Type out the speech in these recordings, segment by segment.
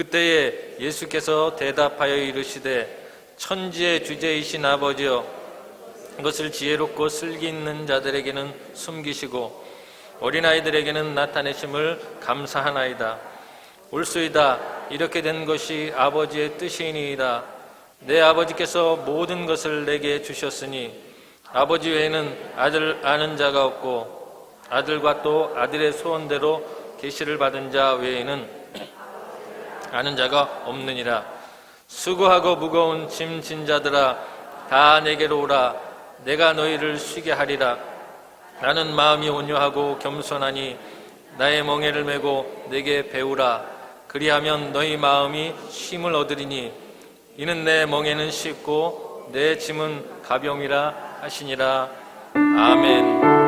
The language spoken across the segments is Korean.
그때에 예수께서 대답하여 이르시되 천지의 주제이신 아버지여, 이것을 지혜롭고 슬기 있는 자들에게는 숨기시고 어린아이들에게는 나타내심을 감사하나이다. 옳소이다. 이렇게 된 것이 아버지의 뜻이니이다. 내 아버지께서 모든 것을 내게 주셨으니 아버지 외에는 아들 아는 자가 없고 아들과 또 아들의 소원대로 계시를 받은 자 외에는 아는 자가 없느니라. 수고하고 무거운 짐 진 자들아, 다 내게로 오라. 내가 너희를 쉬게 하리라. 나는 마음이 온유하고 겸손하니 나의 멍에를 메고 내게 배우라. 그리하면 너희 마음이 쉼을 얻으리니 이는 내 멍에는 쉽고 내 짐은 가벼움이라 하시니라. 아멘.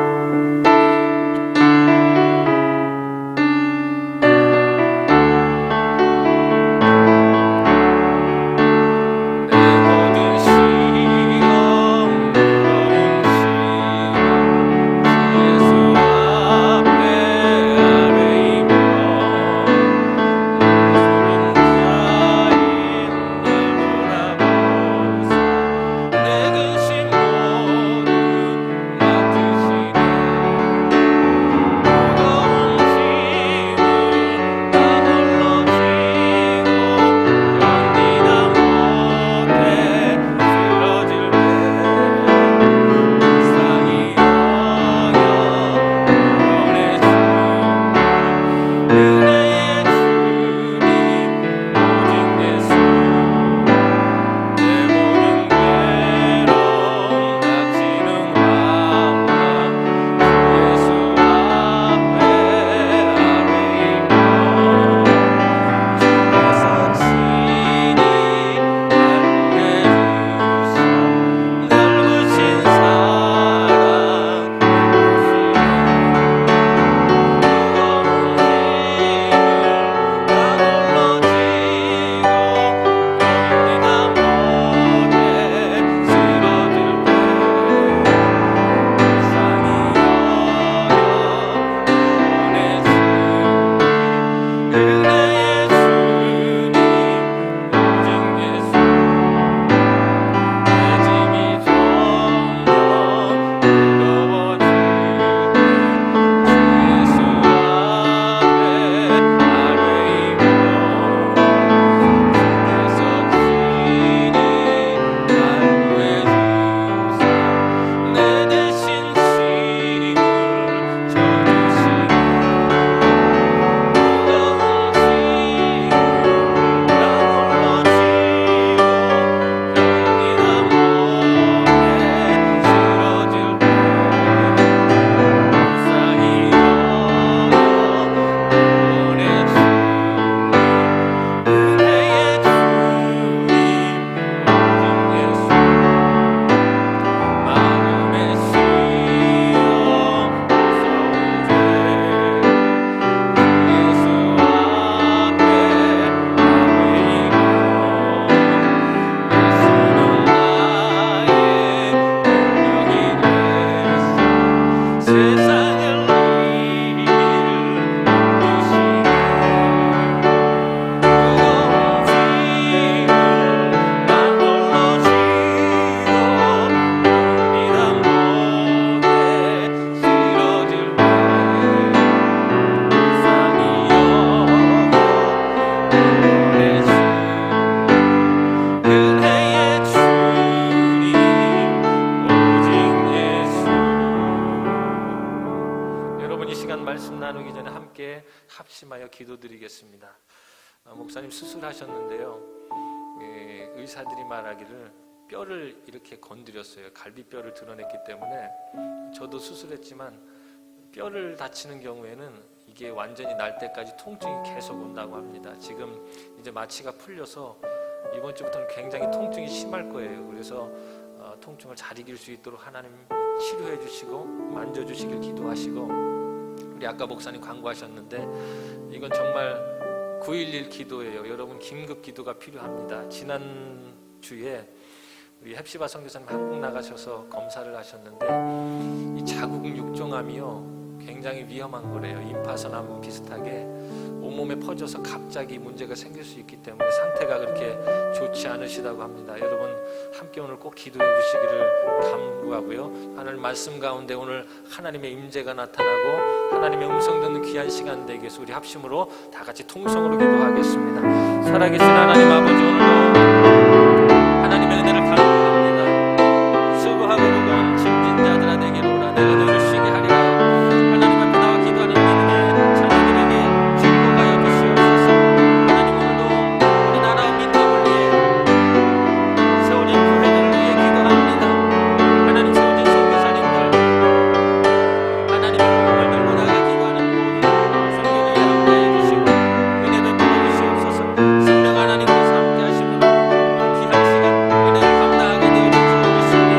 합심하여 기도드리겠습니다. 목사님 수술하셨는데요, 의사들이 말하기를 뼈를 이렇게 건드렸어요. 갈비뼈를 드러냈기 때문에 저도 수술했지만 뼈를 다치는 경우에는 이게 완전히 날 때까지 통증이 계속 온다고 합니다. 지금 이제 마취가 풀려서 이번 주부터는 굉장히 통증이 심할 거예요. 그래서 통증을 잘 이길 수 있도록 하나님 치료해 주시고 만져주시길 기도하시고, 우리 아까 목사님 광고하셨는데 이건 정말 911 기도예요. 여러분 긴급 기도가 필요합니다. 지난주에 우리 헵시바 선교사님 한국 나가셔서 검사를 하셨는데 이 자국 육종암이요 굉장히 위험한 거래요. 임파선암 비슷하게 온몸에 퍼져서 갑자기 문제가 생길 수 있기 때문에 상태가 그렇게 좋지 않으시다고 합니다. 여러분 함께 오늘 꼭 기도해 주시기를 간구하고요. 하나님 말씀 가운데 오늘 하나님의 임재가 나타나고 하나님의 음성 듣는 귀한 시간 되기 위해서 우리 합심으로 다 같이 통성으로 기도하겠습니다. 살아계신 하나님 아버지, 오늘도 하나님의 은혜를 간구합니다. 수고하고 무거운 짐진 자들아 내게로 오라. 내가 너희를 쉬게 하리라. 하나님 앞에 나와 기도하는 믿음의 자녀들에게 축복하여 주시옵소서. 하나님 오늘도 우리나라 민족을 위해 세워진 교회들을 위해 기도합니다. 하나님 세워진 선교사님들, 하나님의 복음을 들고 나가 기도하는 모든 성도들을 함께해 주시고 은혜 베풀어 주시옵소서. 성령 하나님께서 함께 하시므로 귀한 시간 은혜를 감당하게 되어 주실 줄 믿습니다.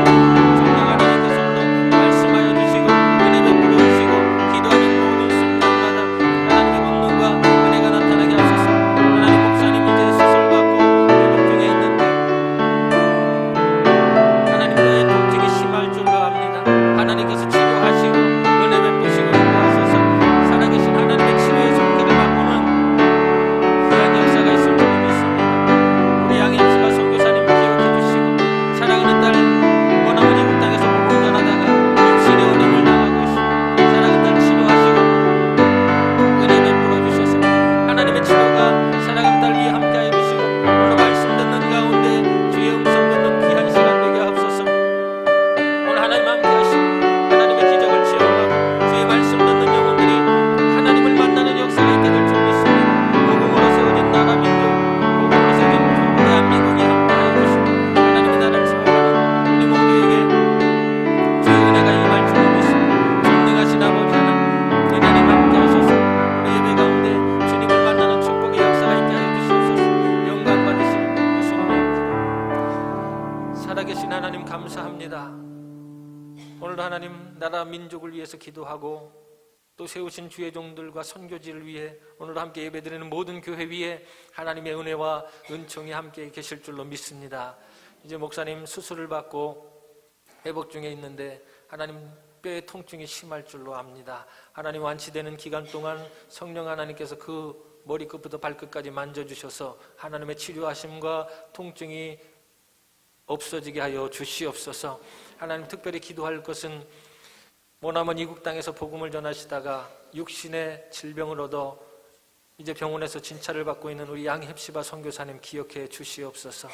성령 하나님께서 오늘도 말씀하여 주시고 은혜 베풀어 주시고 기도하는 모든 순간마다 하나님의 권능과 은혜가 나타나게 하소서. 하나님 목사님 이제 수술받고 회복 중에 있는데 하나님 나의 통증이 심할 줄로 압니다. 하나님께서 치료하시고 은혜 베푸시고 인도하소서. 살아계신 하나님의 치료의 손길을 맛보는 귀한 역사가 있을 줄로 믿습니다. 우리 양임수가 선교사님 기억해 주시고 사랑하는 딸 원어머니 이국 땅에서 복음을 전하다가 육신의 어려움을 당하고 있습니다. 사랑하는 딸 치료하시고 은혜 베풀어 주셔서 하나님의 치료가 사랑하는 딸 위에 함께하여 주시고 오늘 말씀 듣는 가운데 주의 음성 듣는 귀한 시간 되게 하옵소서. 오늘 하나님 함께 하시고 하나님의 기적을 체험하고 주의 말씀 듣는 영혼들이 하나님을 만나는 역사가 있게 될 줄 믿습니다. 복음으로 세워진 나라 민족, 복음으로 세워진 대한민국이 함께하여 주시고 하나님의 나라를 세워가는 우리 모두에게 주의 은혜가 임할 줄 믿습니다. 전능하신 아버지 하나님, 하나님 함께 하셔서 우리 예배 가운데 주님을 만나는 축복의 역사가 있게 하여 주시옵소서. 영광 받으실 예수님의 이름으로. 살아계신 하나님 감사합니다. 오늘도 하나님 나라 민족을 위해서 기도하고 또 세우신 주의 종들과 선교지를 위해 오늘도 함께 예배드리는 모든 교회 위에 하나님의 은혜와 은총이 함께 계실 줄로 믿습니다. 이제 목사님 수술을 받고 회복 중에 있는데 하나님 뼈의 통증이 심할 줄로 압니다. 하나님 완치되는 기간 동안 성령 하나님께서 그 머리끝부터 발끝까지 만져주셔서 하나님의 치료하심과 통증이 없어지게 하여 주시옵소서. 하나님 특별히 기도할 것은 머나먼 이국 땅에서 복음을 전하시다가 육신의 질병을 얻어 이제 병원에서 진찰을 받고 있는 우리 양헵시바 선교사님 기억해 주시옵소서.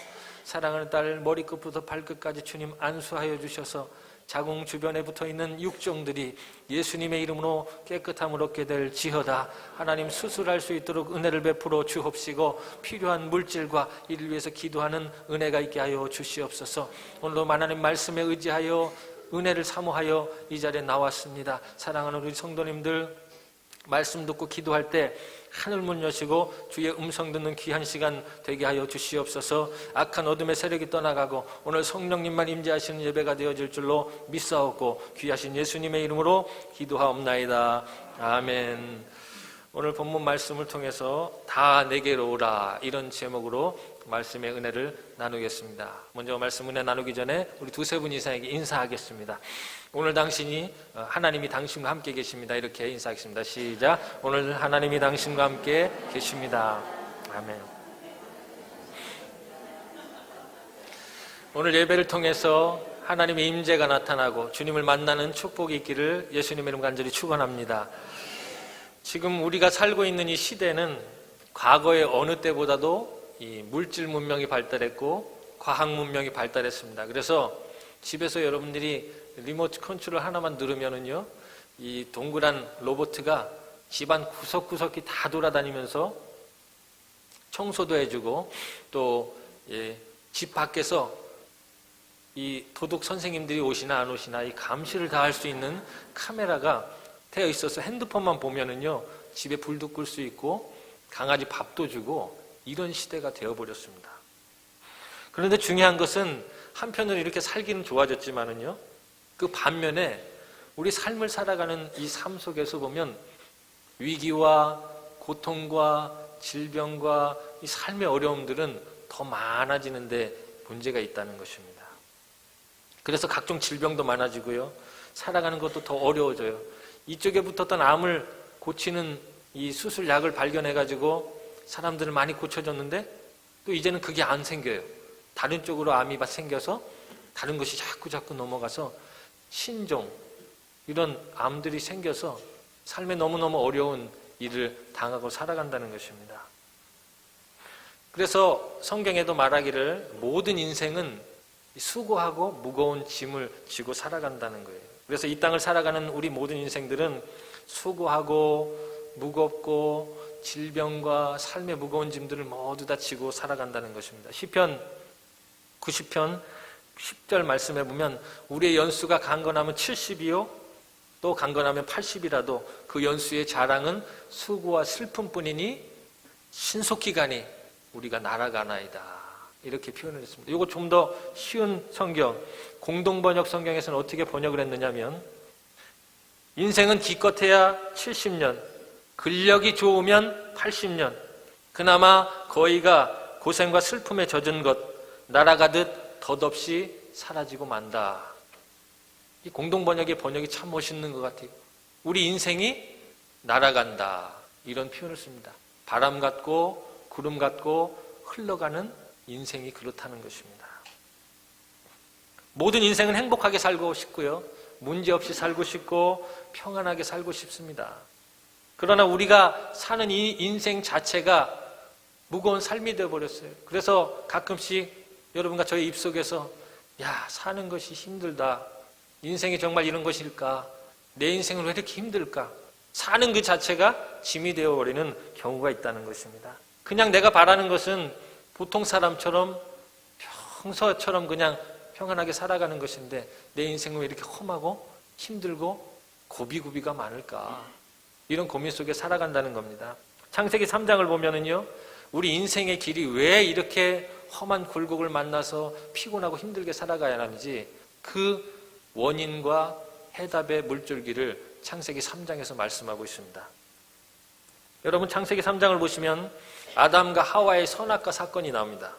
사랑하는 딸 머리끝부터 발끝까지 주님 안수하여 주셔서 자궁 주변에 붙어있는 육종들이 예수님의 이름으로 깨끗함을 얻게 될 지어다. 하나님 수술할 수 있도록 은혜를 베풀어 주옵시고 필요한 물질과 이를 위해서 기도하는 은혜가 있게 하여 주시옵소서. 오늘도 하나님 말씀에 의지하여 은혜를 사모하여 이 자리에 나왔습니다. 사랑하는 우리 성도님들 말씀 듣고 기도할 때 하늘문 여시고 주의 음성 듣는 귀한 시간 되게 하여 주시옵소서. 악한 어둠의 세력이 떠나가고 오늘 성령님만 임재하시는 예배가 되어질 줄로 믿사옵고 귀하신 예수님의 이름으로 기도하옵나이다. 아멘. 오늘 본문 말씀을 통해서 다 내게로 오라, 이런 제목으로 말씀의 은혜를 나누겠습니다. 먼저 말씀 은혜 나누기 전에 우리 두세 분 이상에게 인사하겠습니다. 오늘 당신이 하나님이 당신과 함께 계십니다. 이렇게 인사하겠습니다. 시작. 오늘 하나님이 당신과 함께 계십니다. 아멘. 오늘 예배를 통해서 하나님의 임재가 나타나고 주님을 만나는 축복이 있기를 예수님의 이름 간절히 축원합니다. 지금 우리가 살고 있는 이 시대는 과거의 어느 때보다도 이 물질 문명이 발달했고 과학 문명이 발달했습니다. 그래서 집에서 여러분들이 리모트 컨트롤 하나만 누르면은요, 이 동그란 로봇가 집안 구석구석이 다 돌아다니면서 청소도 해주고 또 집 밖에서 이 도둑 선생님들이 오시나 안 오시나 이 감시를 다 할 수 있는 카메라가 되어 있어서 핸드폰만 보면은요 집에 불도 끌 수 있고 강아지 밥도 주고 이런 시대가 되어버렸습니다. 그런데 중요한 것은 한편으로 이렇게 살기는 좋아졌지만은요, 그 반면에 우리 삶을 살아가는 이 삶 속에서 보면 위기와 고통과 질병과 이 삶의 어려움들은 더 많아지는데 문제가 있다는 것입니다. 그래서 각종 질병도 많아지고요, 살아가는 것도 더 어려워져요. 이쪽에 붙었던 암을 고치는 이 수술약을 발견해가지고 사람들을 많이 고쳐줬는데 또 이제는 그게 안 생겨요. 다른 쪽으로 암이 생겨서 다른 것이 자꾸 넘어가서 신종 이런 암들이 생겨서 삶에 너무너무 어려운 일을 당하고 살아간다는 것입니다. 그래서 성경에도 말하기를 모든 인생은 수고하고 무거운 짐을 지고 살아간다는 거예요. 그래서 이 땅을 살아가는 우리 모든 인생들은 수고하고 무겁고 질병과 삶의 무거운 짐들을 모두 다 지고 살아간다는 것입니다. 시편 90편 10절 말씀해 보면 우리의 연수가 강건하면 70이요 또 강건하면 80이라도 그 연수의 자랑은 수고와 슬픔뿐이니 신속히 가니 우리가 날아가나이다. 이렇게 표현을 했습니다. 이거 좀 더 쉬운 성경, 공동번역 성경에서는 어떻게 번역을 했느냐면 인생은 기껏해야 70년, 근력이 좋으면 80년, 그나마 거의가 고생과 슬픔에 젖은 것, 날아가듯 덧없이 사라지고 만다. 이 공동번역의 번역이 참 멋있는 것 같아요. 우리 인생이 날아간다. 이런 표현을 씁니다. 바람 같고 구름 같고 흘러가는 인생이 그렇다는 것입니다. 모든 인생은 행복하게 살고 싶고요. 문제없이 살고 싶고 평안하게 살고 싶습니다. 그러나 우리가 사는 이 인생 자체가 무거운 삶이 되어버렸어요. 그래서 가끔씩 여러분과 저의 입속에서 야, 사는 것이 힘들다. 인생이 정말 이런 것일까? 내 인생은 왜 이렇게 힘들까? 사는 그 자체가 짐이 되어버리는 경우가 있다는 것입니다. 그냥 내가 바라는 것은 보통 사람처럼 평소처럼 그냥 평안하게 살아가는 것인데 내 인생은 왜 이렇게 험하고 힘들고 고비고비가 많을까? 이런 고민 속에 살아간다는 겁니다. 창세기 3장을 보면은요, 우리 인생의 길이 왜 이렇게 험한 굴곡을 만나서 피곤하고 힘들게 살아가야 하는지 그 원인과 해답의 물줄기를 창세기 3장에서 말씀하고 있습니다. 여러분 창세기 3장을 보시면 아담과 하와의 선악과 사건이 나옵니다.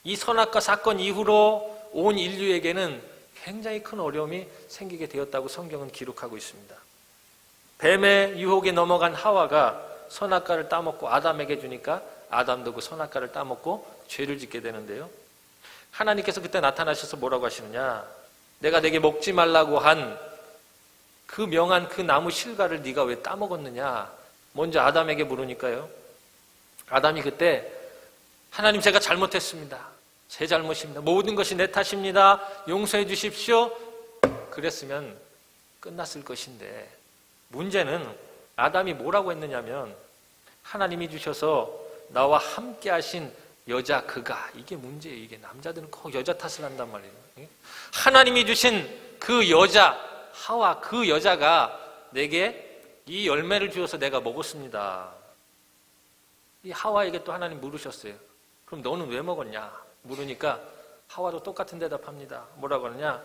이 선악과 사건 이후로 온 인류에게는 굉장히 큰 어려움이 생기게 되었다고 성경은 기록하고 있습니다. 뱀의 유혹에 넘어간 하와가 선악과를 따먹고 아담에게 주니까 아담도 그 선악과를 따먹고 죄를 짓게 되는데요. 하나님께서 그때 나타나셔서 뭐라고 하시느냐? 내가 내게 먹지 말라고 한 그 명한 그 나무 실과를 네가 왜 따먹었느냐? 먼저 아담에게 물으니까요. 아담이 그때 하나님 제가 잘못했습니다. 제 잘못입니다. 모든 것이 내 탓입니다. 용서해 주십시오. 그랬으면 끝났을 것인데 문제는 아담이 뭐라고 했느냐면 하나님이 주셔서 나와 함께 하신 여자 그가 이게 문제예요. 이게 남자들은 꼭 여자 탓을 한단 말이에요. 하나님이 주신 그 여자 하와 그 여자가 내게 이 열매를 주어서 내가 먹었습니다. 이 하와에게 또 하나님 물으셨어요. 그럼 너는 왜 먹었냐? 물으니까 하와도 똑같은 대답합니다. 뭐라고 하느냐?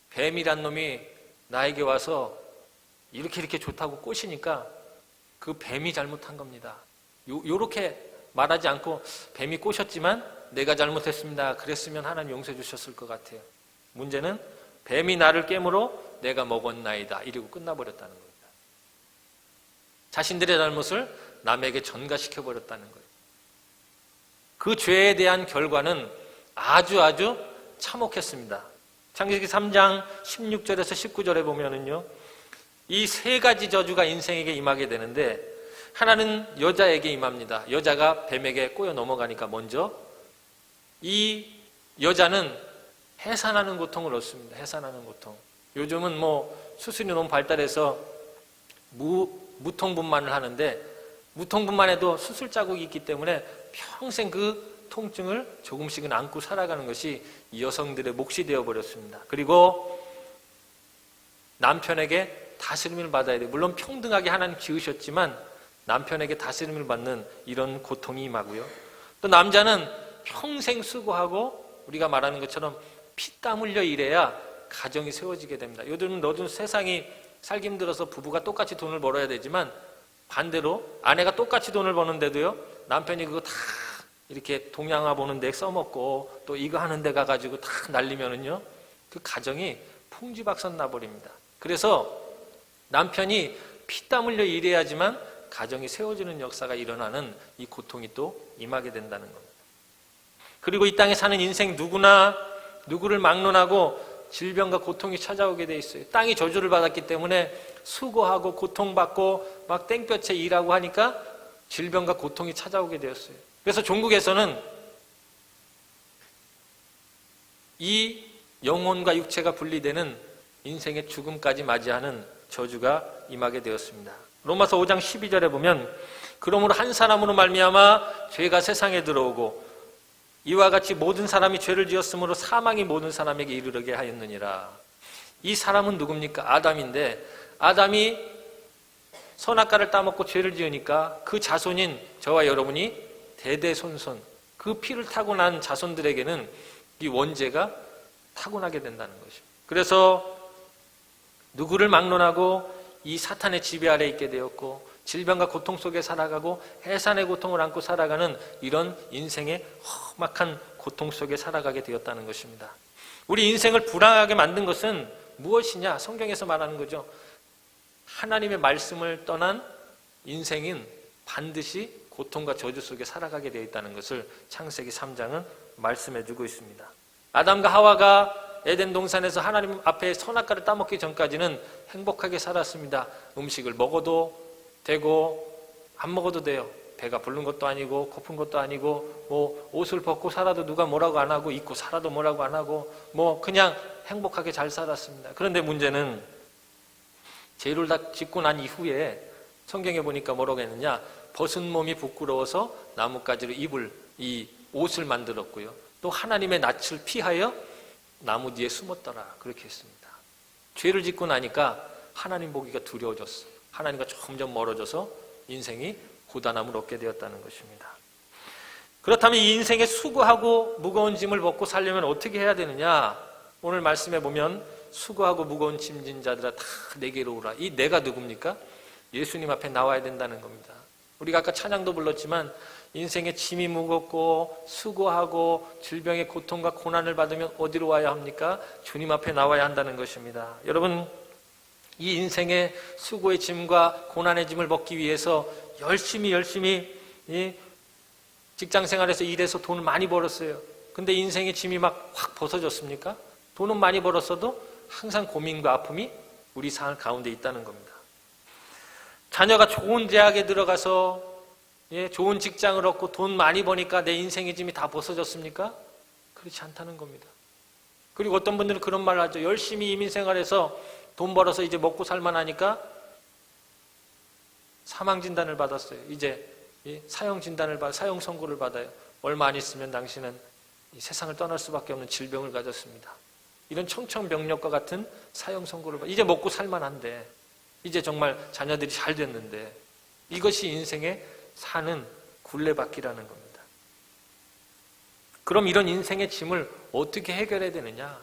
뱀이란 놈이 나에게 와서 이렇게 좋다고 꼬시니까 그 뱀이 잘못한 겁니다. 요렇게 말하지 않고 뱀이 꼬셨지만 내가 잘못했습니다. 그랬으면 하나님 용서해 주셨을 것 같아요. 문제는 뱀이 나를 깨물어 내가 먹었나이다. 이러고 끝나버렸다는 겁니다. 자신들의 잘못을 남에게 전가시켜버렸다는 거예요. 그 죄에 대한 결과는 아주 참혹했습니다. 창세기 3장 16절에서 19절에 보면은요, 이 세 가지 저주가 인생에게 임하게 되는데 하나는 여자에게 임합니다. 여자가 뱀에게 꼬여 넘어가니까 먼저 이 여자는 해산하는 고통을 얻습니다. 해산하는 고통. 요즘은 수술이 너무 발달해서 무통분만을 하는데 무통분만에도 수술 자국이 있기 때문에 평생 그 통증을 조금씩은 안고 살아가는 것이 이 여성들의 몫이 되어버렸습니다. 그리고 남편에게 다스림을 받아야 돼요. 물론 평등하게 하나님 지으셨지만 남편에게 다스림을 받는 이런 고통이 임하고요. 또 남자는 평생 수고하고 우리가 말하는 것처럼 피땀 흘려 일해야 가정이 세워지게 됩니다. 요즘 세상이 살기 힘들어서 부부가 똑같이 돈을 벌어야 되지만 반대로 아내가 똑같이 돈을 버는데도요, 남편이 그거 다 이렇게 동양화 보는 데 써먹고 또 이거 하는 데 가가지고 다 날리면은요, 그 가정이 풍지박산 나버립니다. 그래서 남편이 피땀 흘려 일해야지만 가정이 세워지는 역사가 일어나는 이 고통이 또 임하게 된다는 겁니다. 그리고 이 땅에 사는 인생 누구나 누구를 막론하고 질병과 고통이 찾아오게 돼 있어요. 땅이 저주를 받았기 때문에 수고하고 고통받고 막 땡볕에 일하고 하니까 질병과 고통이 찾아오게 되었어요. 그래서 종국에서는 이 영혼과 육체가 분리되는 인생의 죽음까지 맞이하는 저주가 임하게 되었습니다. 로마서 5장 12절에 보면 그러므로 한 사람으로 말미암아 죄가 세상에 들어오고 이와 같이 모든 사람이 죄를 지었으므로 사망이 모든 사람에게 이르게 하였느니라. 이 사람은 누굽니까? 아담인데 아담이 선악과를 따먹고 죄를 지으니까 그 자손인 저와 여러분이 대대손손 그 피를 타고 난 자손들에게는 이 원죄가 타고나게 된다는 것입니다. 그래서 누구를 막론하고 이 사탄의 지배 아래 있게 되었고 질병과 고통 속에 살아가고 해산의 고통을 안고 살아가는 이런 인생의 험악한 고통 속에 살아가게 되었다는 것입니다. 우리 인생을 불안하게 만든 것은 무엇이냐? 성경에서 말하는 거죠. 하나님의 말씀을 떠난 인생은 반드시 고통과 저주 속에 살아가게 되어 있다는 것을 창세기 3장은 말씀해 주고 있습니다. 아담과 하와가 에덴 동산에서 하나님 앞에 선악과를 따먹기 전까지는 행복하게 살았습니다. 음식을 먹어도 되고 안 먹어도 돼요. 배가 부른 것도 아니고 고픈 것도 아니고 뭐 옷을 벗고 살아도 누가 뭐라고 안 하고 입고 살아도 뭐라고 안 하고 뭐 그냥 행복하게 잘 살았습니다. 그런데 문제는 죄를 다 짓고 난 이후에 성경에 보니까 뭐라고 했느냐? 벗은 몸이 부끄러워서 나뭇가지로 입을 이 옷을 만들었고요. 또 하나님의 낯을 피하여 나무 뒤에 숨었더라. 그렇게 했습니다. 죄를 짓고 나니까 하나님 보기가 두려워졌어. 하나님과 점점 멀어져서 인생이 고단함을 얻게 되었다는 것입니다. 그렇다면 이 인생에 수고하고 무거운 짐을 벗고 살려면 어떻게 해야 되느냐? 오늘 말씀해 보면 수고하고 무거운 짐진 자들아 다 내게로 오라. 이 내가 누굽니까? 예수님 앞에 나와야 된다는 겁니다. 우리가 아까 찬양도 불렀지만 인생의 짐이 무겁고 수고하고 질병의 고통과 고난을 받으면 어디로 와야 합니까? 주님 앞에 나와야 한다는 것입니다. 여러분, 이 인생의 수고의 짐과 고난의 짐을 벗기 위해서 열심히 이 직장 생활에서 일해서 돈을 많이 벌었어요. 근데 인생의 짐이 막 확 벗어졌습니까? 돈은 많이 벌었어도 항상 고민과 아픔이 우리 삶 가운데 있다는 겁니다. 자녀가 좋은 대학에 들어가서 좋은 직장을 얻고 돈 많이 버니까 내 인생의 짐이 다 벗어졌습니까? 그렇지 않다는 겁니다. 그리고 어떤 분들은 그런 말을 하죠. 열심히 이민생활해서 돈 벌어서 이제 먹고 살만하니까 사망진단을 받았어요. 이제 사형진단을 사형 선고를 받아요. 얼마 안 있으면 당신은 이 세상을 떠날 수밖에 없는 질병을 가졌습니다. 이런 청천벽력과 같은 사형 선고를 받아요. 이제 먹고 살만한데 이제 정말 자녀들이 잘 됐는데 이것이 인생의 사는 굴레바퀴라는 겁니다. 그럼 이런 인생의 짐을 어떻게 해결해야 되느냐?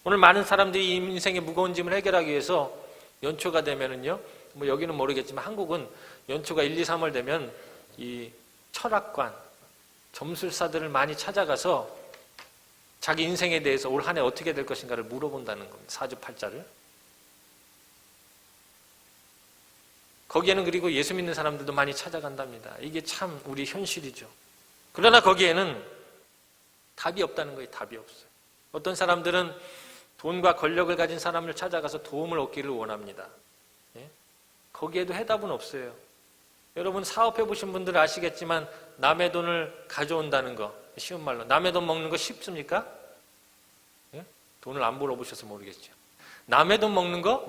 오늘 많은 사람들이 이 인생의 무거운 짐을 해결하기 위해서 연초가 되면은요, 뭐 여기는 모르겠지만 한국은 연초가 1, 2, 3월 되면 이 철학관, 점술사들을 많이 찾아가서 자기 인생에 대해서 올 한 해 어떻게 될 것인가를 물어본다는 겁니다. 사주팔자를. 거기에는 그리고 예수 믿는 사람들도 많이 찾아간답니다. 이게 참 우리 현실이죠. 그러나 거기에는 답이 없다는 거예요. 답이 없어요. 어떤 사람들은 돈과 권력을 가진 사람을 찾아가서 도움을 얻기를 원합니다. 거기에도 해답은 없어요. 여러분 사업해 보신 분들은 아시겠지만 남의 돈을 가져온다는 거, 쉬운 말로 남의 돈 먹는 거 쉽습니까? 돈을 안 벌어보셔서 모르겠죠. 남의 돈 먹는 거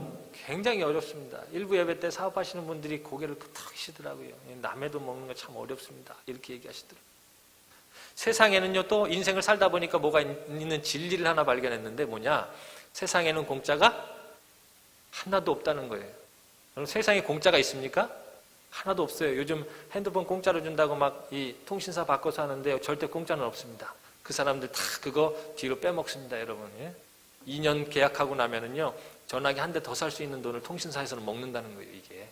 굉장히 어렵습니다. 일부 예배 때 사업하시는 분들이 고개를 끄덕이시더라고요. 남의 돈 먹는 거 참 어렵습니다. 이렇게 얘기하시더라고요. 세상에는요, 또 인생을 살다 보니까 뭐가 있는 진리를 하나 발견했는데 뭐냐? 세상에는 공짜가 하나도 없다는 거예요. 그럼 세상에 공짜가 있습니까? 하나도 없어요. 요즘 핸드폰 공짜로 준다고 막 이 통신사 바꿔서 하는데 절대 공짜는 없습니다. 그 사람들 다 그거 뒤로 빼먹습니다, 여러분. 2년 계약하고 나면은요, 전화기 한 대 더 살 수 있는 돈을 통신사에서는 먹는다는 거예요, 이게.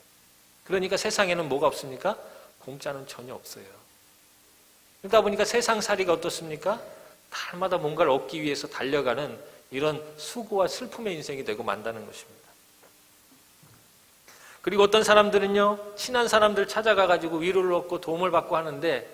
그러니까 세상에는 뭐가 없습니까? 공짜는 전혀 없어요. 그러다 보니까 세상살이가 어떻습니까? 날마다 뭔가를 얻기 위해서 달려가는 이런 수고와 슬픔의 인생이 되고 만다는 것입니다. 그리고 어떤 사람들은요, 친한 사람들 찾아가가지고 위로를 얻고 도움을 받고 하는데,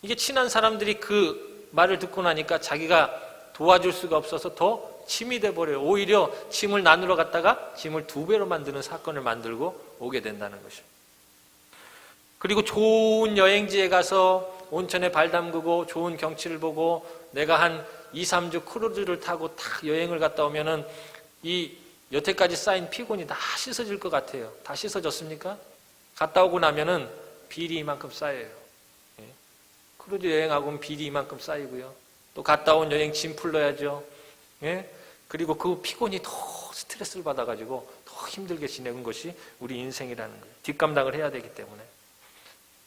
이게 친한 사람들이 그 말을 듣고 나니까 자기가 도와줄 수가 없어서 더 짐이 돼버려요. 오히려 짐을 나누러 갔다가 짐을 2배로 만드는 사건을 만들고 오게 된다는 것이죠. 그리고 좋은 여행지에 가서 온천에 발 담그고 좋은 경치를 보고 내가 한 2, 3주 크루즈를 타고 딱 여행을 갔다 오면은 이 여태까지 쌓인 피곤이 다 씻어질 것 같아요. 다 씻어졌습니까? 갔다 오고 나면은 비리 이만큼 쌓여요. 예. 크루즈 여행하고는 비리 이만큼 쌓이고요. 또 갔다 온 여행 짐 풀러야죠. 예. 그리고 그 피곤이 더 스트레스를 받아가지고 더 힘들게 지내는 것이 우리 인생이라는 거예요. 뒷감당을 해야 되기 때문에.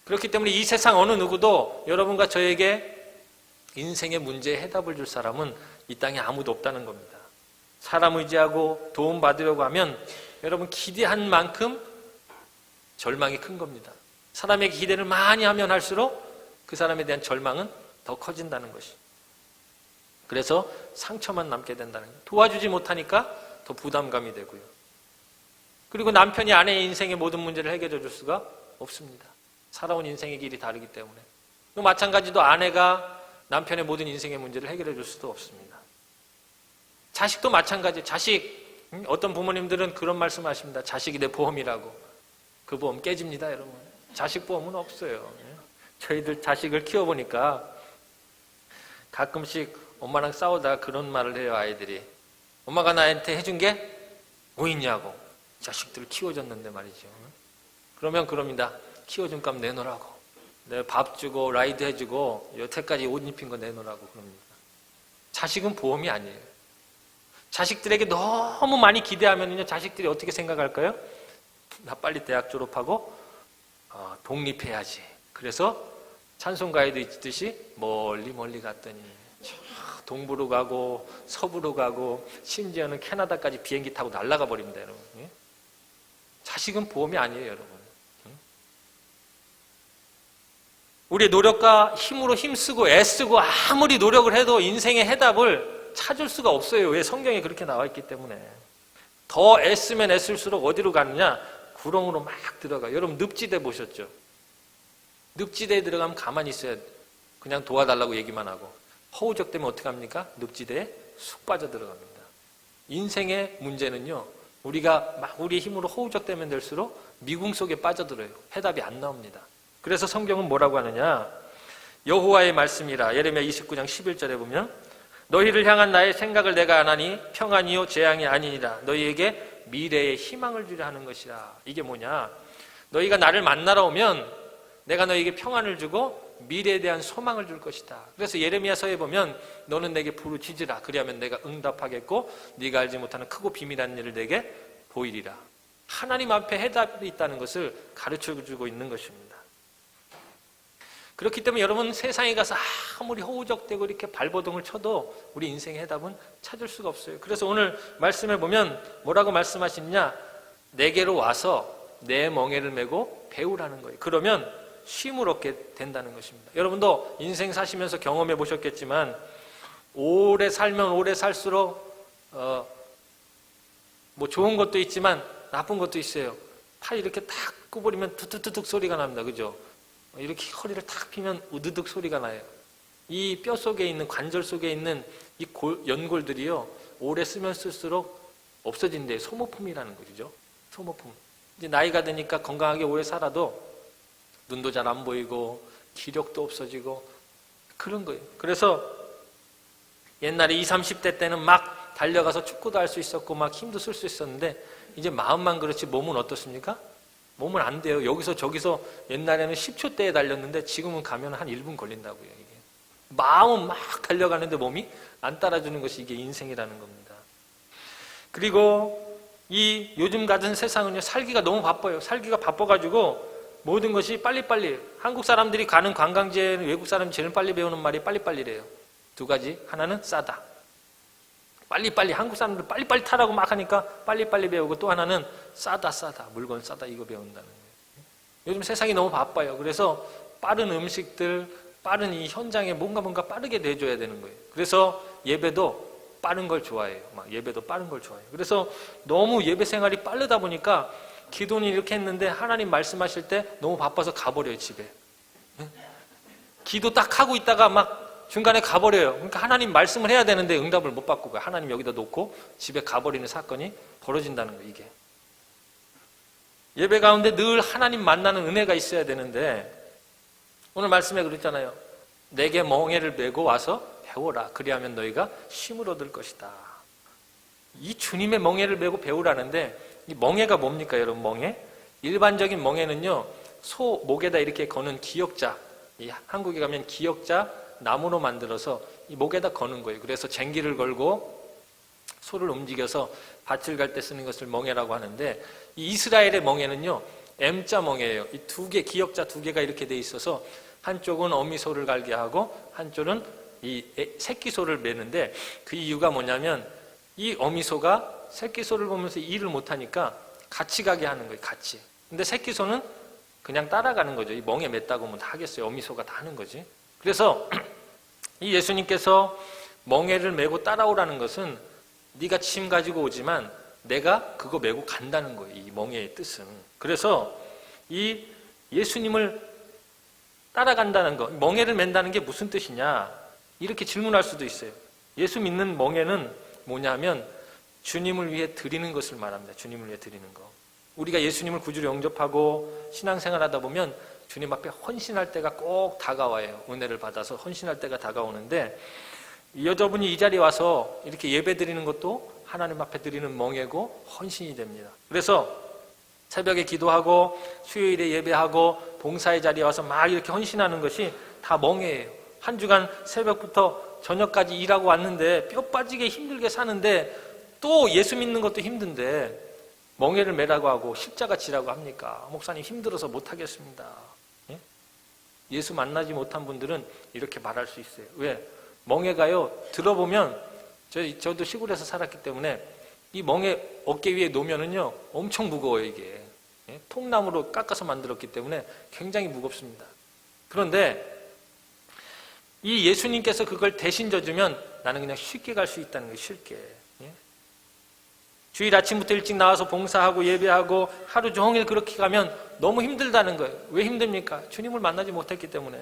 그렇기 때문에 이 세상 어느 누구도 여러분과 저에게 인생의 문제에 해답을 줄 사람은 이 땅에 아무도 없다는 겁니다. 사람 의지하고 도움 받으려고 하면 여러분 기대한 만큼 절망이 큰 겁니다. 사람에게 기대를 많이 하면 할수록 그 사람에 대한 절망은 더 커진다는 것이. 그래서 상처만 남게 된다는 거예요. 도와주지 못하니까 더 부담감이 되고요. 그리고 남편이 아내의 인생의 모든 문제를 해결해 줄 수가 없습니다. 살아온 인생의 길이 다르기 때문에. 또 마찬가지로 아내가 남편의 모든 인생의 문제를 해결해 줄 수도 없습니다. 자식도 마찬가지예요. 자식, 어떤 부모님들은 그런 말씀 하십니다. 자식이 내 보험이라고. 그 보험 깨집니다, 여러분. 자식 보험은 없어요. 저희들 자식을 키워보니까 가끔씩 엄마랑 싸우다가 그런 말을 해요, 아이들이. 엄마가 나한테 해준 게 뭐 있냐고. 자식들을 키워줬는데 말이죠. 그러면 그럽니다. 키워준 값 내놓으라고. 내가 밥 주고 라이드 해주고 여태까지 옷 입힌 거 내놓으라고 그럽니다. 자식은 보험이 아니에요. 자식들에게 너무 많이 기대하면요, 자식들이 어떻게 생각할까요? 나 빨리 대학 졸업하고 독립해야지. 그래서 찬송가에도 있듯이 멀리 갔더니 동부로 가고 서부로 가고 심지어는 캐나다까지 비행기 타고 날아가 버립니다, 여러분. 자식은 보험이 아니에요, 여러분. 우리의 노력과 힘으로 힘쓰고 애쓰고 아무리 노력을 해도 인생의 해답을 찾을 수가 없어요. 왜? 성경에 그렇게 나와 있기 때문에. 더 애쓰면 애쓸수록 어디로 가느냐? 구렁으로 막 들어가. 여러분 늪지대 보셨죠? 늪지대에 들어가면 가만히 있어야 돼. 그냥 도와달라고 얘기만 하고. 허우적대면 어떻게 합니까? 늪지대에 쑥 빠져 들어갑니다. 인생의 문제는요, 우리가 막 우리의 힘으로 허우적대면 될수록 미궁 속에 빠져들어요. 해답이 안 나옵니다. 그래서 성경은 뭐라고 하느냐? 여호와의 말씀이라. 예레미야 29장 11절에 보면 너희를 향한 나의 생각을 내가 아나니 평안이요 재앙이 아니니라. 너희에게 미래의 희망을 주려 하는 것이라. 이게 뭐냐? 너희가 나를 만나러 오면 내가 너희에게 평안을 주고 미래에 대한 소망을 줄 것이다. 그래서 예레미야서에 보면 너는 내게 부르짖으라. 그리하면 내가 응답하겠고 네가 알지 못하는 크고 비밀한 일을 내게 보이리라. 하나님 앞에 해답이 있다는 것을 가르쳐주고 있는 것입니다. 그렇기 때문에 여러분 세상에 가서 아무리 허우적대고 이렇게 발버둥을 쳐도 우리 인생의 해답은 찾을 수가 없어요. 그래서 오늘 말씀에 보면 뭐라고 말씀하시느냐? 내게로 와서 내 멍에를 메고 배우라는 거예요. 그러면 쉼을 얻게 된다는 것입니다. 여러분도 인생 사시면서 경험해 보셨겠지만 오래 살면 오래 살수록 뭐 좋은 것도 있지만 나쁜 것도 있어요. 팔 이렇게 탁 구부리면 툭툭툭 소리가 납니다. 그죠? 이렇게 허리를 탁 피면 우드득 소리가 나요. 이 뼈 속에 있는 관절 속에 있는 이 연골들이요, 오래 쓰면 쓸수록 없어진대요. 소모품이라는 거죠. 소모품. 이제 나이가 드니까 건강하게 오래 살아도 눈도 잘 안 보이고 기력도 없어지고 그런 거예요. 그래서 옛날에 20, 30대 때는 막 달려가서 축구도 할 수 있었고 막 힘도 쓸 수 있었는데 이제 마음만 그렇지 몸은 어떻습니까? 몸은 안 돼요. 여기서 저기서 옛날에는 10초대에 달렸는데 지금은 가면 한 1분 걸린다고요. 이게. 마음은 막 달려가는데 몸이 안 따라주는 것이 이게 인생이라는 겁니다. 그리고 이 요즘 같은 세상은요, 살기가 너무 바빠요. 살기가 바빠가지고 모든 것이 빨리빨리. 한국 사람들이 가는 관광지에는 외국 사람이 제일 빨리 배우는 말이 빨리빨리래요. 두 가지. 하나는 싸다. 빨리빨리. 한국 사람들 빨리빨리 타라고 막 하니까 빨리빨리 배우고, 또 하나는 싸다. 물건 싸다. 이거 배운다는 거예요. 요즘 세상이 너무 바빠요. 그래서 빠른 음식들, 빠른 이 현장에 뭔가 빠르게 내줘야 되는 거예요. 그래서 예배도 빠른 걸 좋아해요. 막 예배도 빠른 걸 좋아해요. 그래서 너무 예배 생활이 빠르다 보니까 기도는 이렇게 했는데 하나님 말씀하실 때 너무 바빠서 가버려요, 집에. 기도 딱 하고 있다가 막 중간에 가버려요. 그러니까 하나님 말씀을 해야 되는데 응답을 못 받고 가요. 하나님 여기다 놓고 집에 가버리는 사건이 벌어진다는 거예요, 이게. 예배 가운데 늘 하나님 만나는 은혜가 있어야 되는데 오늘 말씀에 그랬잖아요. 내게 멍에를 메고 와서 배워라. 그리하면 너희가 쉼을 얻을 것이다. 이 주님의 멍에를 메고 배우라는데 이 멍에가 뭡니까, 여러분? 멍에? 일반적인 멍에는요, 소 목에다 이렇게 거는 기역자, 이 한국에 가면 기역자 나무로 만들어서 이 목에다 거는 거예요. 그래서 쟁기를 걸고 소를 움직여서 밭을 갈 때 쓰는 것을 멍에라고 하는데 이 이스라엘의 멍에는요, M자 멍에예요. 이 두 개, 기역자 두 개가 이렇게 돼 있어서 한쪽은 어미 소를 갈게 하고 한쪽은 이 새끼 소를 매는데 그 이유가 뭐냐면 이 어미 소가 새끼 소를 보면서 일을 못하니까 같이 가게 하는 거예요, 같이. 근데 새끼 소는 그냥 따라가는 거죠. 이 멍에 맸다고 뭐 다 하겠어요. 어미 소가 다 하는 거지. 그래서 이 예수님께서 멍에를 메고 따라오라는 것은 네가 짐 가지고 오지만 내가 그거 메고 간다는 거예요. 이 멍에의 뜻은. 그래서 이 예수님을 따라간다는 거, 멍에를 맨다는 게 무슨 뜻이냐? 이렇게 질문할 수도 있어요. 예수 믿는 멍에는 뭐냐면 주님을 위해 드리는 것을 말합니다. 주님을 위해 드리는 거. 우리가 예수님을 구주로 영접하고 신앙생활 하다 보면 주님 앞에 헌신할 때가 꼭 다가와요. 은혜를 받아서 헌신할 때가 다가오는데 여러분이 이 자리에 와서 이렇게 예배 드리는 것도 하나님 앞에 드리는 멍에고 헌신이 됩니다. 그래서 새벽에 기도하고 수요일에 예배하고 봉사의 자리에 와서 막 이렇게 헌신하는 것이 다 멍에예요. 한 주간 새벽부터 저녁까지 일하고 왔는데 뼈 빠지게 힘들게 사는데 또 예수 믿는 것도 힘든데 멍에를 매라고 하고 십자가 지라고 합니까? 목사님 힘들어서 못하겠습니다. 예? 예수 만나지 못한 분들은 이렇게 말할 수 있어요. 왜? 멍에가요, 들어보면 저도 시골에서 살았기 때문에 이 멍에 어깨 위에 놓으면은요 엄청 무거워요, 이게. 예? 통나무로 깎아서 만들었기 때문에 굉장히 무겁습니다. 그런데 이 예수님께서 그걸 대신 져주면 나는 그냥 쉽게 갈 수 있다는 거예요, 쉽게. 예? 주일 아침부터 일찍 나와서 봉사하고 예배하고 하루 종일 그렇게 가면 너무 힘들다는 거예요. 왜 힘듭니까? 주님을 만나지 못했기 때문에.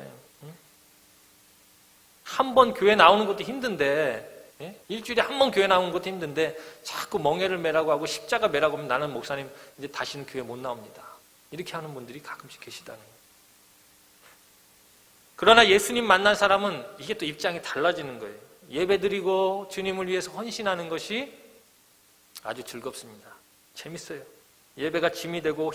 한 번 교회 나오는 것도 힘든데, 예? 일주일에 한 번 교회 나오는 것도 힘든데 자꾸 멍에를 매라고 하고 십자가 매라고 하면 나는 목사님 이제 다시는 교회 못 나옵니다. 이렇게 하는 분들이 가끔씩 계시다는 거예요. 그러나 예수님 만난 사람은 이게 또 입장이 달라지는 거예요. 예배드리고 주님을 위해서 헌신하는 것이 아주 즐겁습니다. 재밌어요. 예배가 짐이 되고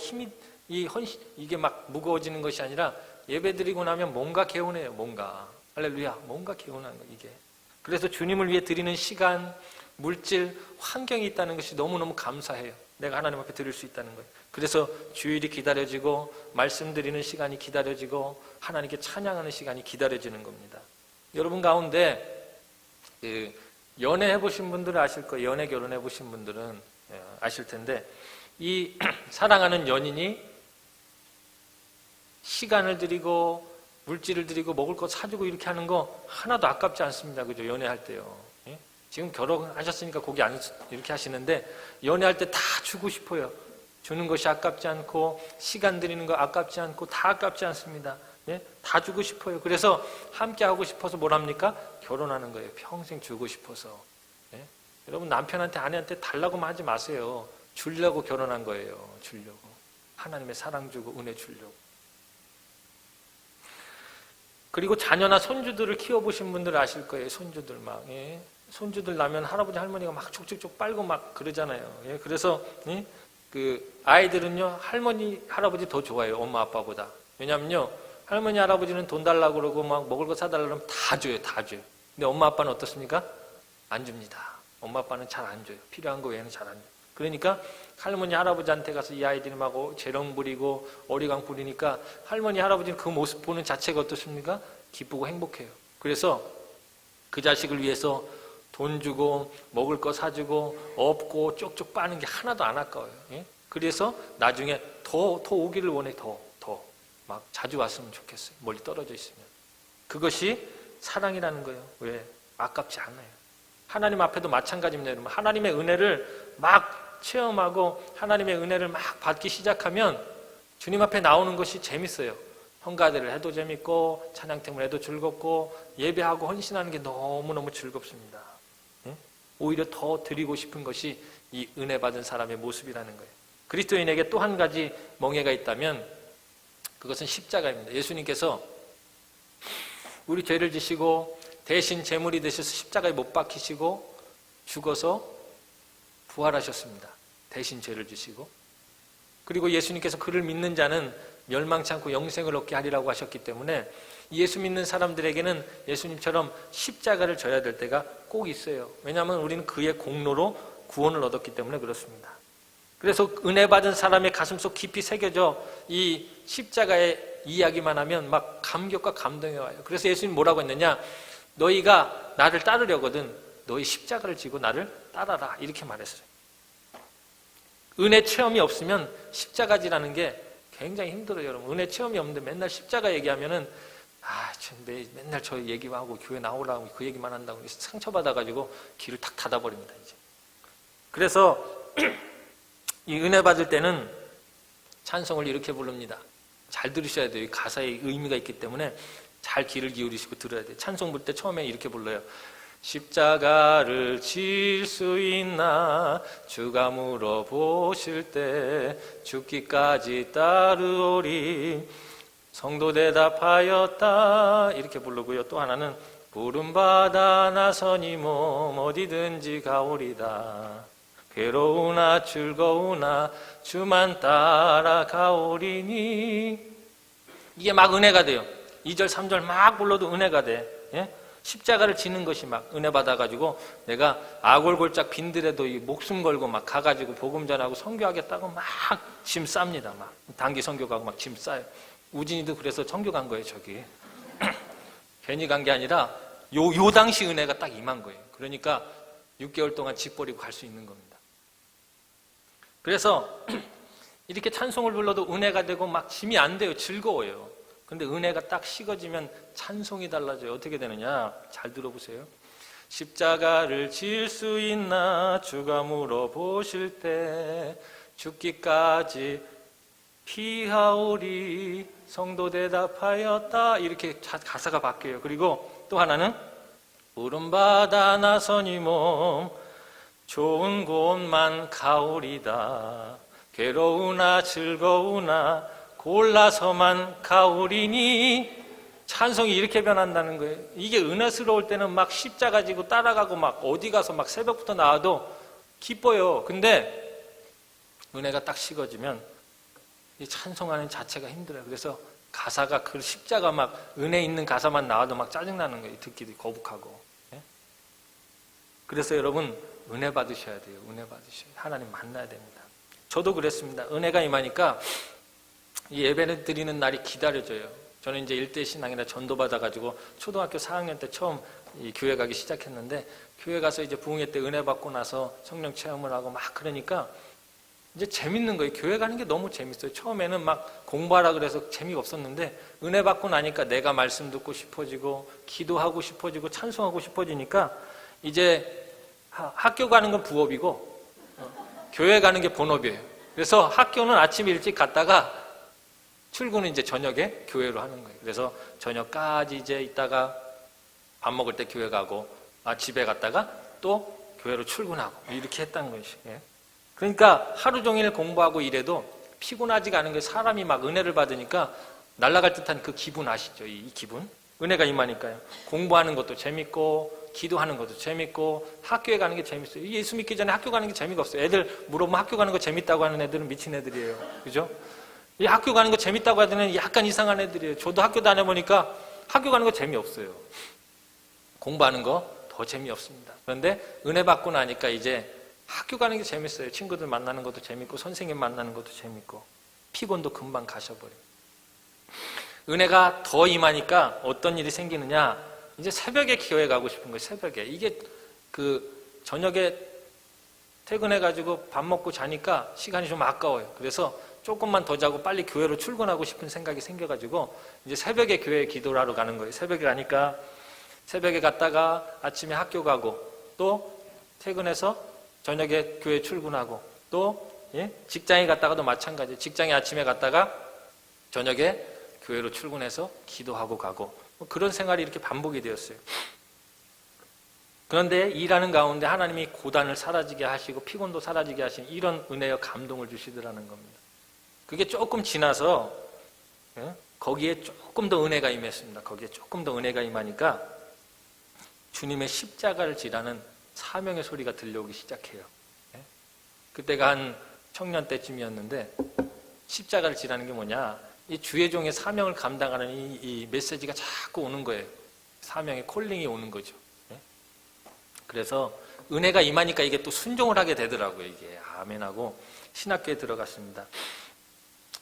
이게 막 무거워지는 것이 아니라 예배드리고 나면 뭔가 개운해요. 뭔가. 할렐루야. 뭔가 개운한 거 이게. 그래서 주님을 위해 드리는 시간, 물질, 환경이 있다는 것이 너무너무 감사해요. 내가 하나님 앞에 드릴 수 있다는 거예요. 그래서 주일이 기다려지고 말씀드리는 시간이 기다려지고 하나님께 찬양하는 시간이 기다려지는 겁니다. 여러분 가운데 연애해 보신 분들은 아실 거예요. 연애 결혼해 보신 분들은 아실 텐데 이 사랑하는 연인이 시간을 드리고 물질을 드리고 먹을 거 사주고 이렇게 하는 거 하나도 아깝지 않습니다. 그죠? 연애할 때요. 예? 지금 결혼하셨으니까 거기 안 이렇게 하시는데 연애할 때 다 주고 싶어요. 주는 것이 아깝지 않고 시간 드리는 거 아깝지 않고 다 아깝지 않습니다. 예? 다 주고 싶어요. 그래서 함께 하고 싶어서 뭘 합니까? 결혼하는 거예요. 평생 주고 싶어서. 예? 여러분 남편한테 아내한테 달라고만 하지 마세요. 주려고 결혼한 거예요. 주려고. 하나님의 사랑 주고 은혜 주려고. 그리고 자녀나 손주들을 키워보신 분들 아실 거예요. 손주들 막. 예? 손주들 나면 할아버지 할머니가 막 촉촉촉 빨고 막 그러잖아요. 예? 그래서 예? 그 아이들은요 할머니 할아버지 더 좋아해요. 엄마 아빠보다. 왜냐면요 할머니 할아버지는 돈 달라고 그러고 막 먹을 거 사달라고 그러면 다 줘요. 다 줘요. 근데 엄마 아빠는 어떻습니까? 안 줍니다. 엄마 아빠는 잘 안 줘요. 필요한 거 외에는 잘 안 줘요. 그러니까 할머니 할아버지한테 가서 이 아이들이 막 재롱 부리고 어리광 부리니까 할머니 할아버지는 그 모습 보는 자체가 어떻습니까? 기쁘고 행복해요. 그래서 그 자식을 위해서 돈 주고 먹을 거 사주고 업고 쪽쪽 빠는 게 하나도 안 아까워요. 예? 그래서 나중에 더 오기를 원해. 더 막 자주 왔으면 좋겠어요. 멀리 떨어져 있으면. 그것이 사랑이라는 거예요. 왜? 아깝지 않아요. 하나님 앞에도 마찬가지입니다. 여러분. 하나님의 은혜를 막 체험하고 하나님의 은혜를 막 받기 시작하면 주님 앞에 나오는 것이 재밌어요. 헌가대를 해도 재밌고 찬양팀을 해도 즐겁고 예배하고 헌신하는 게 너무너무 즐겁습니다. 오히려 더 드리고 싶은 것이 이 은혜 받은 사람의 모습이라는 거예요. 그리스도인에게 또 한 가지 멍해가 있다면 그것은 십자가입니다. 예수님께서 우리 죄를 지시고 대신 제물이 되셔서 십자가에 못 박히시고 죽어서 부활하셨습니다. 대신 죄를 지시고. 그리고 예수님께서 그를 믿는 자는 멸망치 않고 영생을 얻게 하리라고 하셨기 때문에 예수 믿는 사람들에게는 예수님처럼 십자가를 져야 될 때가 꼭 있어요. 왜냐하면 우리는 그의 공로로 구원을 얻었기 때문에 그렇습니다. 그래서 은혜 받은 사람의 가슴속 깊이 새겨져 이 십자가의 이야기만 하면 막 감격과 감동이 와요. 그래서 예수님 뭐라고 했느냐? 너희가 나를 따르려거든 너희 십자가를 지고 나를 따라라 이렇게 말했어요. 은혜 체험이 없으면 십자가지라는 게 굉장히 힘들어요. 여러분 은혜 체험이 없는데 맨날 십자가 얘기하면은 맨날 저 얘기만 하고 교회 나오라고 그 얘기만 한다고 상처받아가지고 귀를 탁 닫아버립니다. 이제. 그래서 이 은혜 받을 때는 찬송을 이렇게 부릅니다. 잘 들으셔야 돼요. 이 가사에 의미가 있기 때문에 잘 귀를 기울이시고 들어야 돼요. 찬송 부를 때 처음에 이렇게 불러요. 십자가를 질 수 있나 주가 물어보실 때 죽기까지 따르오리 성도 대답하였다 이렇게 부르고요. 또 하나는 부름받아 나서니 몸 어디든지 가오리다 괴로우나 즐거우나 주만 따라가오리니 이게 막 은혜가 돼요. 2절 3절 막 불러도 은혜가 돼. 예? 십자가를 지는 것이 막 은혜 받아가지고 내가 아골골짝 빈들에도 이 목숨 걸고 막 가가지고 복음 전하고 선교하겠다고 막 짐 쌉니다. 막 단기 선교 가고 막 짐 싸요. 우진이도 그래서 선교 간 거예요. 저기 괜히 간 게 아니라 요 당시 은혜가 딱 임한 거예요. 그러니까 6개월 동안 집 버리고 갈 수 있는 겁니다. 그래서 이렇게 찬송을 불러도 은혜가 되고 막 짐이 안 돼요. 즐거워요. 근데 은혜가 딱 식어지면 찬송이 달라져요. 어떻게 되느냐? 잘 들어보세요. 십자가를 질 수 있나 주가 물어보실 때 죽기까지 피하오리 성도 대답하였다 이렇게 가사가 바뀌어요. 그리고 또 하나는 부름받아 나서니 몸 좋은 곳만 가오리다 괴로우나 즐거우나 골라서만 가오리니 찬송이 이렇게 변한다는 거예요. 이게 은혜스러울 때는 막 십자가 지고 따라가고 막 어디 가서 막 새벽부터 나와도 기뻐요. 근데 은혜가 딱 식어지면 이 찬송하는 자체가 힘들어요. 그래서 가사가 그 십자가 막 은혜 있는 가사만 나와도 막 짜증나는 거예요. 듣기도 거북하고. 예? 그래서 여러분 은혜 받으셔야 돼요. 은혜 받으셔야 돼요. 하나님 만나야 됩니다. 저도 그랬습니다. 은혜가 임하니까 이 예배를 드리는 날이 기다려져요. 저는 이제 일대 신앙이라 전도 받아가지고 초등학교 4학년 때 처음 이 교회 가기 시작했는데 교회 가서 이제 부흥회 때 은혜 받고 나서 성령 체험을 하고 막 그러니까 이제 재밌는 거예요. 교회 가는 게 너무 재밌어요. 처음에는 막 공부하라 그래서 재미가 없었는데 은혜 받고 나니까 내가 말씀 듣고 싶어지고 기도하고 싶어지고 찬송하고 싶어지니까 이제 학교 가는 건 부업이고 교회 가는 게 본업이에요. 그래서 학교는 아침 일찍 갔다가 출근은 이제 저녁에 교회로 하는 거예요. 그래서 저녁까지 이제 있다가 밥 먹을 때 교회 가고 집에 갔다가 또 교회로 출근하고 이렇게 했다는 것이. 그러니까 하루 종일 공부하고 일해도 피곤하지가 않은 거예요. 사람이 막 은혜를 받으니까 날아갈 듯한 그 기분 아시죠? 이 기분? 은혜가 임하니까요. 공부하는 것도 재밌고 기도하는 것도 재밌고 학교에 가는 게 재밌어요. 예수 믿기 전에 학교 가는 게 재미가 없어요. 애들 물어보면 학교 가는 거 재밌다고 하는 애들은 미친 애들이에요. 그죠? 이 학교 가는 거 재밌다고 하더니 약간 이상한 애들이에요. 저도 학교 다녀보니까 학교 가는 거 재미없어요. 공부하는 거 더 재미없습니다. 그런데 은혜 받고 나니까 이제 학교 가는 게 재밌어요. 친구들 만나는 것도 재밌고 선생님 만나는 것도 재밌고 피곤도 금방 가셔버려요. 은혜가 더 임하니까 어떤 일이 생기느냐 이제 새벽에 교회 가고 싶은 거예요. 새벽에. 이게 그 저녁에 퇴근해가지고 밥 먹고 자니까 시간이 좀 아까워요. 그래서 조금만 더 자고 빨리 교회로 출근하고 싶은 생각이 생겨가지고 이제 새벽에 교회에 기도를 하러 가는 거예요. 새벽에 가니까 새벽에 갔다가 아침에 학교 가고 또 퇴근해서 저녁에 교회 출근하고 또 직장에 갔다가도 마찬가지예요. 직장에 아침에 갔다가 저녁에 교회로 출근해서 기도하고 가고 그런 생활이 이렇게 반복이 되었어요. 그런데 일하는 가운데 하나님이 고단을 사라지게 하시고 피곤도 사라지게 하시는 이런 은혜와 감동을 주시더라는 겁니다. 그게 조금 지나서 거기에 조금 더 은혜가 임했습니다. 거기에 조금 더 은혜가 임하니까 주님의 십자가를 지라는 사명의 소리가 들려오기 시작해요. 그때가 한 청년 때쯤이었는데 십자가를 지라는 게 뭐냐, 이 주의 종의 사명을 감당하는 이 메시지가 자꾸 오는 거예요. 사명의 콜링이 오는 거죠. 그래서 은혜가 임하니까 이게 또 순종을 하게 되더라고요. 이게 아멘하고 신학교에 들어갔습니다.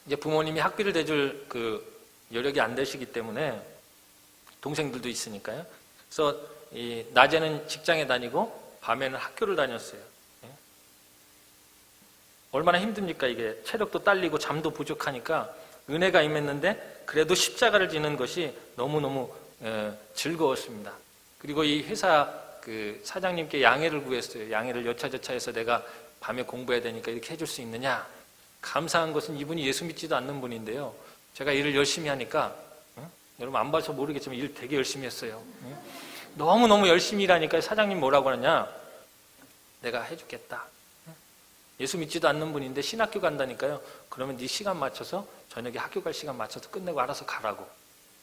이제 부모님이 학비를 대줄 그 여력이 안 되시기 때문에 동생들도 있으니까요. 그래서 낮에는 직장에 다니고 밤에는 학교를 다녔어요. 얼마나 힘듭니까? 이게 체력도 딸리고 잠도 부족하니까 은혜가 임했는데 그래도 십자가를 지는 것이 너무너무 즐거웠습니다. 그리고 이 회사 그 사장님께 양해를 구했어요. 양해를 여차저차해서 내가 밤에 공부해야 되니까 이렇게 해줄 수 있느냐. 감사한 것은 이분이 예수 믿지도 않는 분인데요. 제가 일을 열심히 하니까 여러분 안 봐서 모르겠지만 일 되게 열심히 했어요. 너무너무 열심히 일하니까 사장님 뭐라고 하느냐. 내가 해주겠다. 예수 믿지도 않는 분인데 신학교 간다니까요. 그러면 네 시간 맞춰서 저녁에 학교 갈 시간 맞춰서 끝내고 알아서 가라고.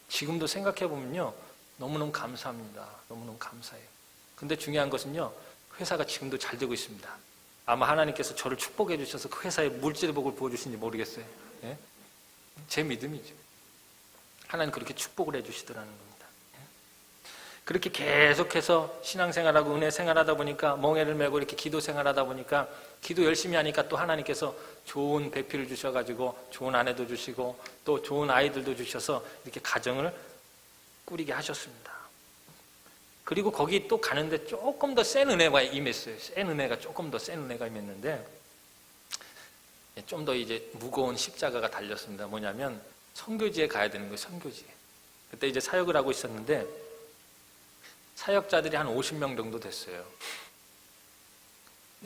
지금도 생각해 보면요. 너무너무 감사합니다. 너무너무 감사해요. 근데 중요한 것은요. 회사가 지금도 잘 되고 있습니다. 아마 하나님께서 저를 축복해 주셔서 그 회사에 물질의 복을 부어주신지 모르겠어요. 예? 제 믿음이죠. 하나님 그렇게 축복을 해 주시더라는 겁니다. 그렇게 계속해서 신앙생활하고 은혜생활하다 보니까 멍에를 메고 이렇게 기도생활하다 보니까 기도 열심히 하니까 또 하나님께서 좋은 배필을 주셔가지고 좋은 아내도 주시고 또 좋은 아이들도 주셔서 이렇게 가정을 꾸리게 하셨습니다. 그리고 거기 또 가는데 조금 더 센 은혜가 임했어요. 센 은혜가 조금 더 센 은혜가 임했는데 좀 더 이제 무거운 십자가가 달렸습니다. 뭐냐면 선교지에 가야 되는 거예요. 선교지에. 그때 이제 사역을 하고 있었는데 사역자들이 한 50명 정도 됐어요.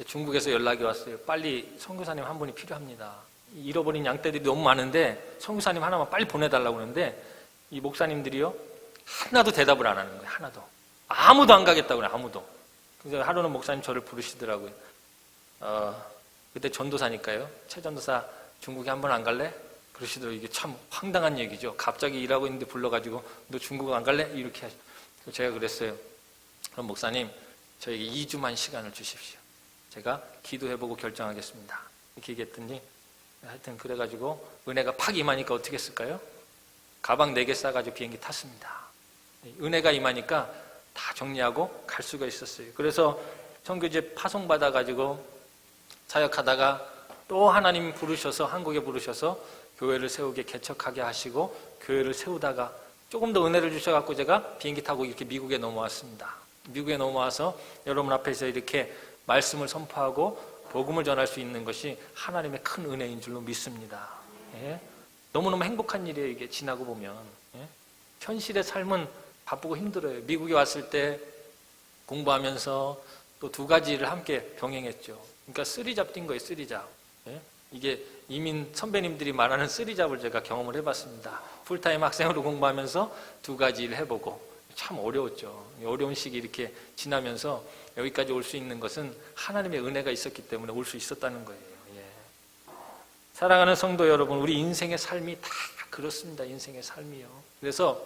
중국에서 연락이 왔어요. 빨리 선교사님 한 분이 필요합니다. 잃어버린 양떼들이 너무 많은데 선교사님 하나만 빨리 보내달라고 그러는데 이 목사님들이요 하나도 대답을 안 하는 거예요. 하나도. 아무도 안 가겠다고 그래. 아무도. 그래서 하루는 목사님 저를 부르시더라고요. 그때 전도사니까요. 최 전도사 중국에 한 번 안 갈래? 그러시더라고요. 이게 참 황당한 얘기죠. 갑자기 일하고 있는데 불러가지고 너 중국 안 갈래? 이렇게 하시죠. 제가 그랬어요. 그럼 목사님 저에게 2주만 시간을 주십시오. 제가 기도해보고 결정하겠습니다. 이렇게 얘기했더니 하여튼 그래가지고 은혜가 팍 임하니까 어떻게 했을까요? 가방 4개 싸가지고 비행기 탔습니다. 은혜가 임하니까 다 정리하고 갈 수가 있었어요. 그래서 선교지에 파송받아가지고 사역하다가 또 하나님 부르셔서 한국에 부르셔서 교회를 세우게 개척하게 하시고 교회를 세우다가 조금 더 은혜를 주셔갖고 제가 비행기 타고 이렇게 미국에 넘어왔습니다. 미국에 넘어와서 여러분 앞에서 이렇게 말씀을 선포하고 복음을 전할 수 있는 것이 하나님의 큰 은혜인 줄로 믿습니다. 예? 너무너무 행복한 일이에요. 이게 지나고 보면. 예? 현실의 삶은 바쁘고 힘들어요. 미국에 왔을 때 공부하면서 또 2가지 일을 함께 병행했죠. 그러니까 쓰리잡 뛴 거예요. 쓰리잡. 예? 이게 이민 선배님들이 말하는 쓰리잡을 제가 경험을 해봤습니다. 풀타임 학생으로 공부하면서 2가지 일을 해보고 참 어려웠죠. 어려운 시기 이렇게 지나면서 여기까지 올 수 있는 것은 하나님의 은혜가 있었기 때문에 올 수 있었다는 거예요. 예. 사랑하는 성도 여러분, 우리 인생의 삶이 다 그렇습니다. 인생의 삶이요. 그래서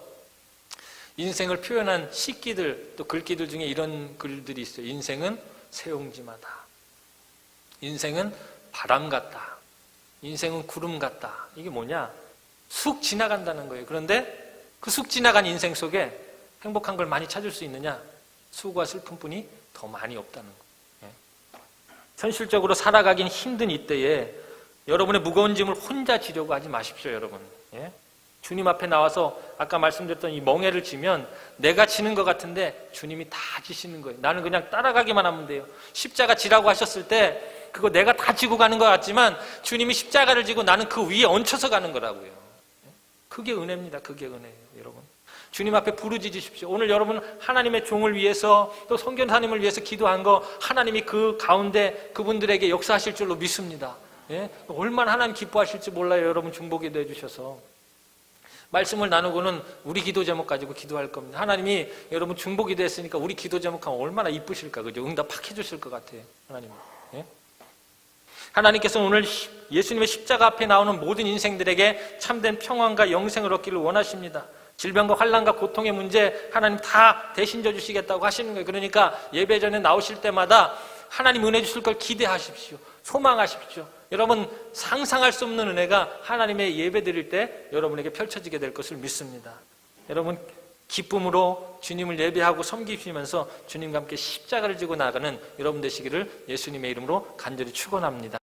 인생을 표현한 시기들 또 글귀들 중에 이런 글들이 있어요. 인생은 세옹지마다. 인생은 바람 같다. 인생은 구름 같다. 이게 뭐냐? 쑥 지나간다는 거예요. 그런데 그 쑥 지나간 인생 속에 행복한 걸 많이 찾을 수 있느냐? 수고와 슬픔뿐이 더 많이 없다는 거예요. 현실적으로 살아가긴 힘든 이때에 여러분의 무거운 짐을 혼자 지려고 하지 마십시오. 여러분. 예? 주님 앞에 나와서 아까 말씀드렸던 이 멍에를 지면 내가 지는 것 같은데 주님이 다 지시는 거예요. 나는 그냥 따라가기만 하면 돼요. 십자가 지라고 하셨을 때 그거 내가 다 지고 가는 것 같지만 주님이 십자가를 지고 나는 그 위에 얹혀서 가는 거라고요. 그게 은혜입니다. 그게 은혜예요. 여러분. 주님 앞에 부르짖으십시오. 오늘 여러분 하나님의 종을 위해서 또 선교사님을 위해서 기도한 거 하나님이 그 가운데 그분들에게 역사하실 줄로 믿습니다. 예? 얼마나 하나님 기뻐하실지 몰라요. 여러분 중보기도 해주셔서. 말씀을 나누고는 우리 기도 제목 가지고 기도할 겁니다. 하나님이 여러분 중보기도 했으니까 우리 기도 제목하면 얼마나 이쁘실까, 그죠? 응답 팍 해주실 것 같아요. 하나님. 예? 하나님께서는 오늘 예수님의 십자가 앞에 나오는 모든 인생들에게 참된 평안과 영생을 얻기를 원하십니다. 질병과 환난과 고통의 문제 하나님 다 대신 져주시겠다고 하시는 거예요. 그러니까 예배 전에 나오실 때마다 하나님 은혜 주실 걸 기대하십시오. 소망하십시오. 여러분 상상할 수 없는 은혜가 하나님의 예배 드릴 때 여러분에게 펼쳐지게 될 것을 믿습니다. 여러분 기쁨으로 주님을 예배하고 섬기시면서 주님과 함께 십자가를 지고 나가는 여러분 되시기를 예수님의 이름으로 간절히 축원합니다.